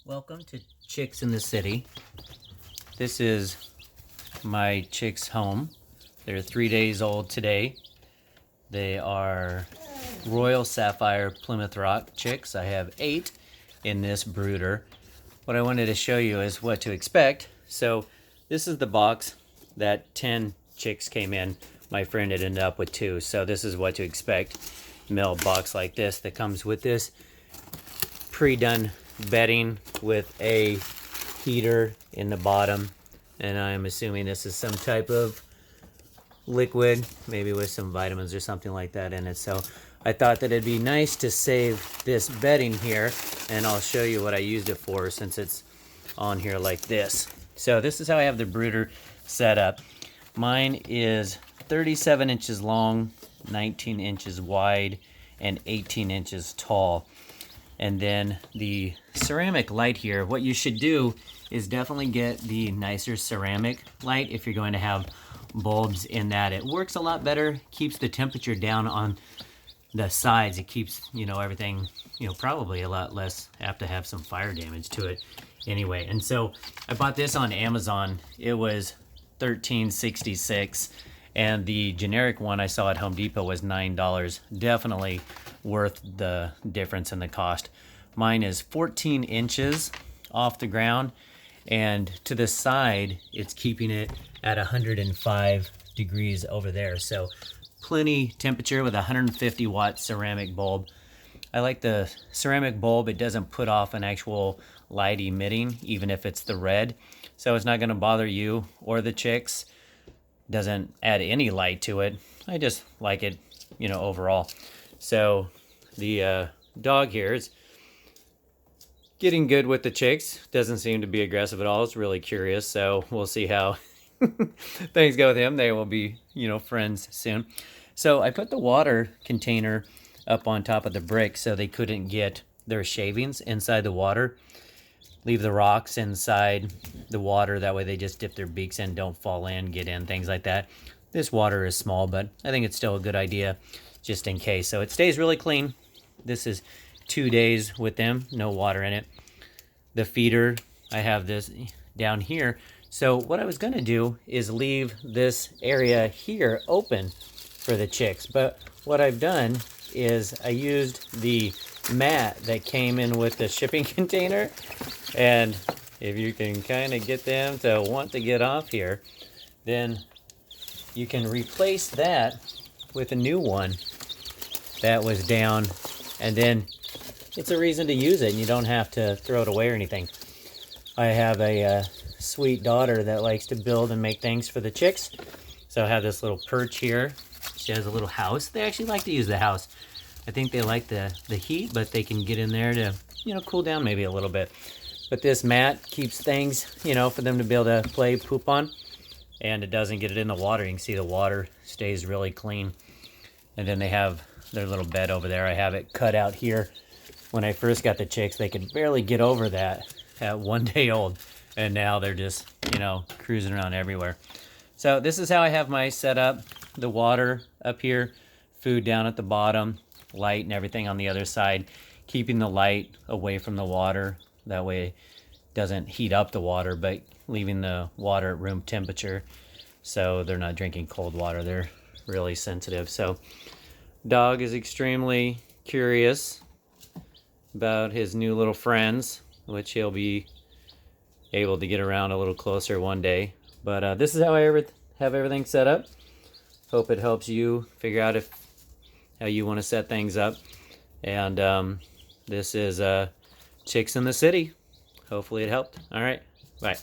Welcome to Chicks in the City. This is my chicks' home. They're 3 days old today. They are Royal Sapphire Plymouth Rock Chicks. I have 8 in this brooder. What I wanted to show you is what to expect. So this is the box that 10 chicks came in. My friend had ended up with 2. So this is what to expect. Male box like this that comes with this pre-done bedding with a heater in the bottom, and I'm assuming this is some type of liquid, maybe with some vitamins or something like that in it. So I thought that it'd be nice to save this bedding here, and I'll show you what I used it for since it's on here like this. So this is how I have the brooder set up. Mine is 37 inches long, 19 inches wide, and 18 inches tall. And then the ceramic light here, what you should do is definitely get the nicer ceramic light if you're going to have bulbs in that. It works a lot better, keeps the temperature down on the sides. It keeps, everything, probably a lot less apt to have some fire damage to it anyway. And so I bought this on Amazon. It was $13.66. And the generic one I saw at Home Depot was $9. Definitely worth the difference in the cost. Mine is 14 inches off the ground, and to the side, it's keeping it at 105 degrees over there. So plenty temperature with a 150 watt ceramic bulb. I like the ceramic bulb. It doesn't put off an actual light emitting, even if it's the red. So it's not going to bother you or the chicks. Doesn't add any light to it. I just like it, overall. So the dog here is getting good with the chicks. Doesn't seem to be aggressive at all. It's really curious. So we'll see how things go with him. They will be, friends soon. So I put the water container up on top of the brick so they couldn't get their shavings inside the water. Leave the rocks inside the water. That way they just dip their beaks in, don't fall in, get in, things like that. This water is small, but I think it's still a good idea just in case. So it stays really clean. This is 2 days with them, no water in it. The feeder, I have this down here. So what I was going to do is leave this area here open for the chicks. But what I've done is I used the mat that came in with the shipping container. And if you can kind of get them to want to get off here, then you can replace that with a new one that was down, and then it's a reason to use it and you don't have to throw it away or anything. I have a sweet daughter that likes to build and make things for the chicks. So I have this little perch here. She has a little house. They actually like to use the house. I think they like the heat, but they can get in there to, cool down maybe a little bit. But this mat keeps things, for them to be able to play, poop on. And it doesn't get it in the water. You can see the water stays really clean. And then they have their little bed over there. I have it cut out here. When I first got the chicks, they could barely get over that at 1 day old. And now they're just, cruising around everywhere. So this is how I have my setup. The water up here, food down at the bottom, light and everything on the other side. Keeping the light away from the water. That way it doesn't heat up the water, but leaving the water at room temperature so they're not drinking cold water. They're really sensitive. So dog is extremely curious about his new little friends, which he'll be able to get around a little closer one day. But this is how I have everything set up. Hope it helps you figure out how you want to set things up. And this is Chicks in the City. Hopefully it helped. All right. Bye.